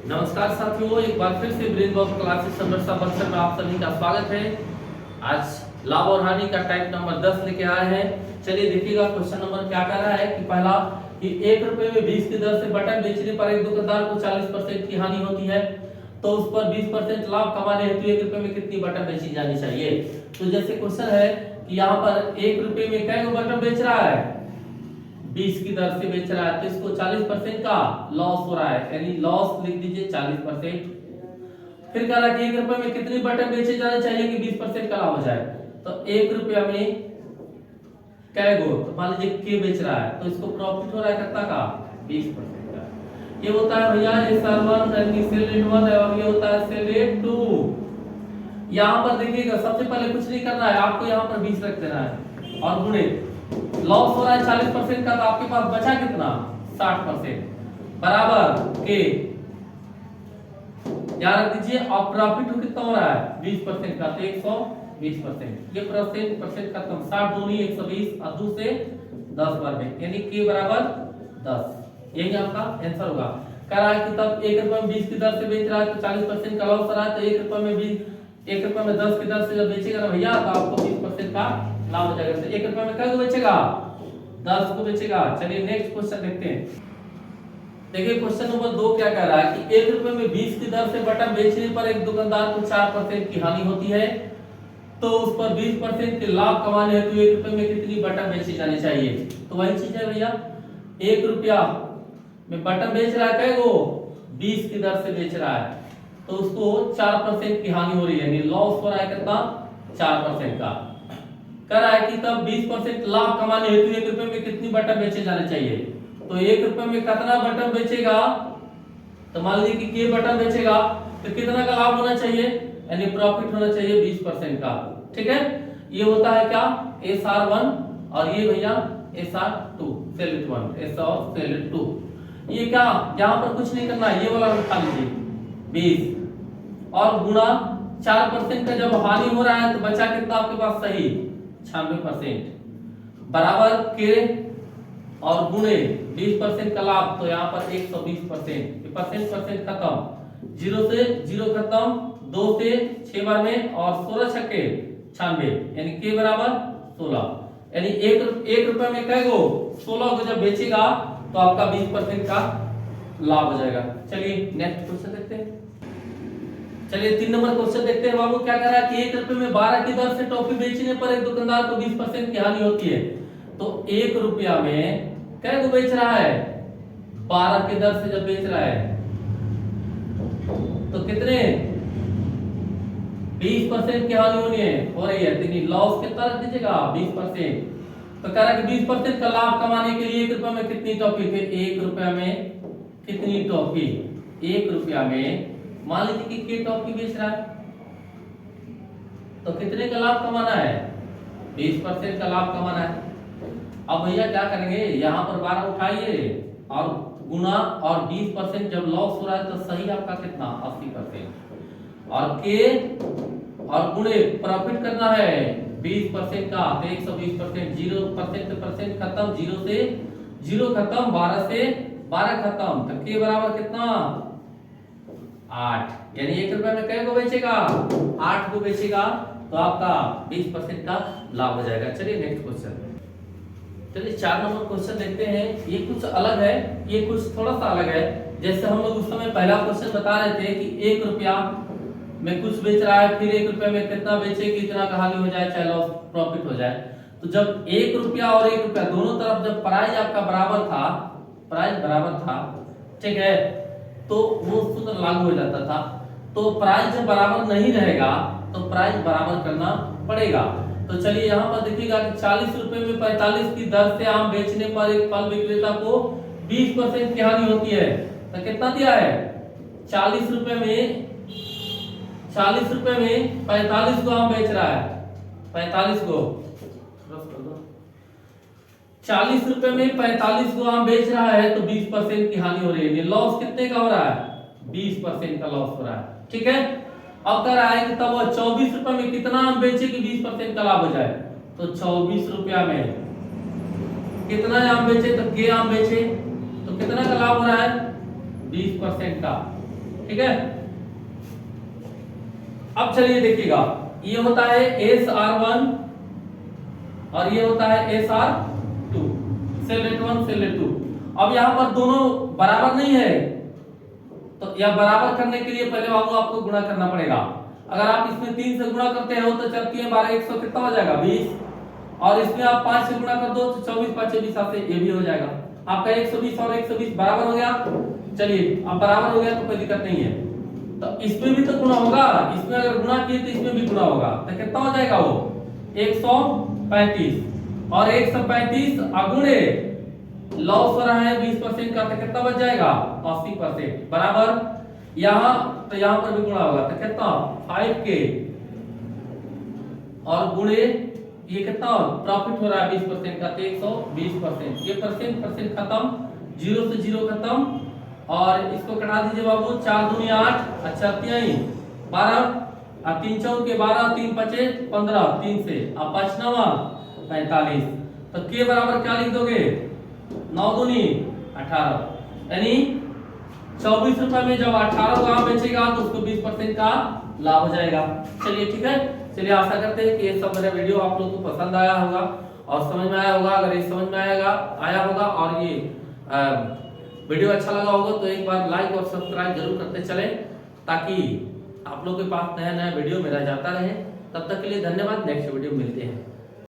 नमस्कार साथियों, एक बार फिर से ब्रेन बॉक्स क्लासेस संवर्षा बक्सर में आप सभी का स्वागत है। आज लाभ और हानि का टाइप नंबर 10 लेके आए हैं। चलिए देखिएगा क्वेश्चन नंबर क्या कह रहा है कि पहला कि 1 रुपए में 20 की दर से बटन बेचने पर एक दुकानदार को 40% की हानि होती है, तो उस पर 20% लाभ कमाने हेतु 1 रुपए में कितनी बटन बेची जानी चाहिए। तो जैसे क्वेश्चन है कि यहाँ पर 1 रुपए में कै बटन बेच रहा है, 20 की दर से बेच रहा है, तो इसको 40% का लॉस हो रहा है, यानी लॉस लिख दीजिए 40%। फिर कह रहा है कि 1 रुपए में कितनी बटन बेचे जाने चाहिए कि 20% का लाभ हो जाए। तो 1 रुपया में कै गो, तो मान लीजिए के बेच रहा है, तो इसको प्रॉफिट हो रहा है कितना का, 20% का। ये होता है भैया SR1 यानी सेल रेट 1 और ये होता है सेल रेट 2। यहाँ पर देखिएगा सबसे पहले कुछ नहीं करना है, आपको यहाँ पर 20 रख देना है और गुणे लॉस हो रहा है 40% का, तो आपके पास बचा कितना, 60% बराबर के याद रख दीजिए। और प्रॉफिट कितना हो रहा है 20% का, तो 120%। ये परसेंट खत्म, 60 दूनी 120 और 2 से 10 बार में, यानी के बराबर 10। यही आपका आंसर होगा। कह रहा है कि तब 1 रुपए में 20 की दर से बेच रहा है तो 40% का लॉस हो रहा है, तो 1 रुपए में 10 की दर से जब बेचेगा ना भैया, तो आपको 20% का लाभ हो जाएगा। तो 1 रुपए में क्या बेचेगा, 10 को बेचेगा। चलिए नेक्स्ट क्वेश्चन देखते हैं। देखिए क्वेश्चन नंबर 2 क्या कह रहा है कि 1 रुपए में 20 की दर से बटन बेचने पर एक दुकानदार को 4% की हानि होती है, तो उस पर 20% के लाभ कमाने हेतु 1 रुपए में कितनी बटन बेची जानी चाहिए। तो वही चीज है भैया, 1 रुपया में बटन बेच रहा है कै गो, 20 की दर से बेच रहा है, तो उसको 4% की हानि हो रही है, यानी लॉस हो रहा है कितना, 4% का। कह रहा है कि तब 20% लाभ कमाने हेतु 1 रुपए में कितनी बटन बेचे जाने चाहिए। तो 1 रुपए में कितना बटन बेचेगा, तो मान लीजिए कि के बटन बेचेगा, तो कितना का लाभ होना चाहिए, यानी प्रॉफिट होना चाहिए 20% का। ठीक है, ये होता है क्या, SR1 और ये भैया SR2 सेल रेट 1 एस और सेल रेट 2। ये क्या, यहाँ पर कुछ नहीं करना है, ये वाला उठा लीजिए 20 और गुणा 4% का जब हानि हो रहा है तो बचा कितना आपके पास, सही 96% बराबर के और गुणे 20% का लाभ, तो यहाँ पर 120%। परसेंट खत्म, 0 से 0 खत्म, 2 से 6 बार में और 16 छक्के 96, यानी के बराबर 16, यानी 1 रुपए में कै गो, 16 को जब बेचेगा तो आपका 20% का लाभ हो जाएगा। चलिए नेक्स्ट क्वेश्चन देखते हैं। चलिए 3 नंबर क्वेश्चन देखते हैं। बाबू क्या कह रहा है कि 1 रुपए में 12 की दर से टॉफी बेचने पर एक दुकानदार को 20% की हानि होती है, तो 1 रुपया में कै को बेच रहा है, 12 की दर से जब बेच रहा है तो कितने 20% की हानि होनी है, हो रही है, तो लॉस कितना रख दीजिएगा 20%। तो कह रहा है कि 20% का लाभ कमाने के लिए 1 रुपया में कितनी टॉफी, फिर 1 रुपया में कितनी टॉफी, 1 रुपया में मान लीजिए कि टॉफी बेच रहा है, तो कितने का लाभ कमाना है, 20% का लाभ कमाना है। अब भैया क्या करेंगे, यहाँ पर 12 उठाइए और गुना और 20% जब लॉस हो रहा है तो सही आपका कितना 80% और के और गुणे प्रॉफिट करना है 20% का, तो 120%। 0% खत्म, 0 से 0 खत्म, 12 से 12 खत्म, तो के बराबर कितना 8, यानी 1 रुपए में कै को बेचेगा, 8 को बेचेगा, तो आपका 20% का लाभ हो जाएगा। चलिए नेक्स्ट क्वेश्चन। चलिए 4 नंबर क्वेश्चन देखते हैं। ये कुछ अलग है, ये कुछ थोड़ा सा अलग है। जैसे हम लोग उस समय पहला क्वेश्चन बता रहे थे कि 1 रुपया में कुछ बेच रहा है, फिर 1 रुपए में कितना बेचे कि इतना का हानि हो जाए चाहे लॉस प्रॉफिट हो जाए। तो जब 1 रुपया और 1 रुपया दोनों तरफ जब प्राइस आपका बराबर था, ठीक है, तो वो सूत्र लागू हो जाता था। तो प्राइस जब बराबर नहीं रहेगा तो प्राइस बराबर करना पड़ेगा। तो चलिए यहाँ पर देखिएगा कि 40 रुपए में 45 की दर से आम बेचने पर एक फल विक्रेता को 20% की हानि होती है, तो कितना दिया है, 40 रुपए में 45 को आम बेच रहा है, 45 को 40 रुपए में 45 को आम बेच रहा है, तो 20% की हानि हो रही है। लॉस कितने का हो रहा है, 20% का लॉस हो रहा है। ठीक है, अब कह रहा है कि तब वह 24 रुपए में कितना आम बेचे कि 20% का लाभ हो जाए। तो 24 रुपया में कितना आम बेचे, तो के आम बेचे, तो कितना का लाभ हो रहा है 20% का। ठीक है। अब चलिए देखिएगा, ये होता है SR1 और ये होता है SR2, cell rate 1 cell rate 2। अब यहाँ पर दोनों बराबर नहीं है, तो यह बराबर करने के लिए पहले बाबू आपको गुणा करना पड़ेगा। अगर आप इसमें 3 से गुणा करते हो तो 4 3 12 100 कितना हो जाएगा 20, और इसमें आप 5 से गुणा कर दो तो 24 5 24 7 ये भी हो जाएगा। आपका 120 और 120 बराबर हो गया। चलिए अब बराबर हो गया तो कोई दिक्कत नहीं है, तो इसमें भी तो गुणा होगा, इसमें अगर गुणा किए तो इसमें भी गुणा होगा, तो कितना हो जाएगा वो 135 और 135 अगुणे लॉस हो रहा है 20% का, तो कितना बच जाएगा 80% बराबर। यहाँ तो यहाँ पर भी गुणा होगा तो कितना 5K और गुणे ये कितना प्रॉफिट हो रहा है 20% का, तो 120%। ये परसेंट खत्म, 0 से 0 खत्म, और इसको कटा दीजिए बाबू, 4 दूनी 8, अच्छा 12, 3 चौके 12, 3 पचे 15, 3 से अब 5 9 45, तो के बराबर क्या लिख दोगे 9 दूनी 18, यानी 24 रुपए में जब 18 ग्राम बेचेगा तो उसको 20% का लाभ हो जाएगा। चलिए ठीक है, चलिए आशा करते हैं कि ये सब मेरा वीडियो आप लोगों को पसंद आया होगा और समझ में आया होगा। अगर ये समझ में आया होगा और ये वीडियो अच्छा लगा होगा तो एक बार लाइक और सब्सक्राइब जरूर करते चलें, ताकि आप लोगों के पास नया नया वीडियो मेरा जाता रहे। तब तक के लिए धन्यवाद, नेक्स्ट वीडियो मिलते हैं।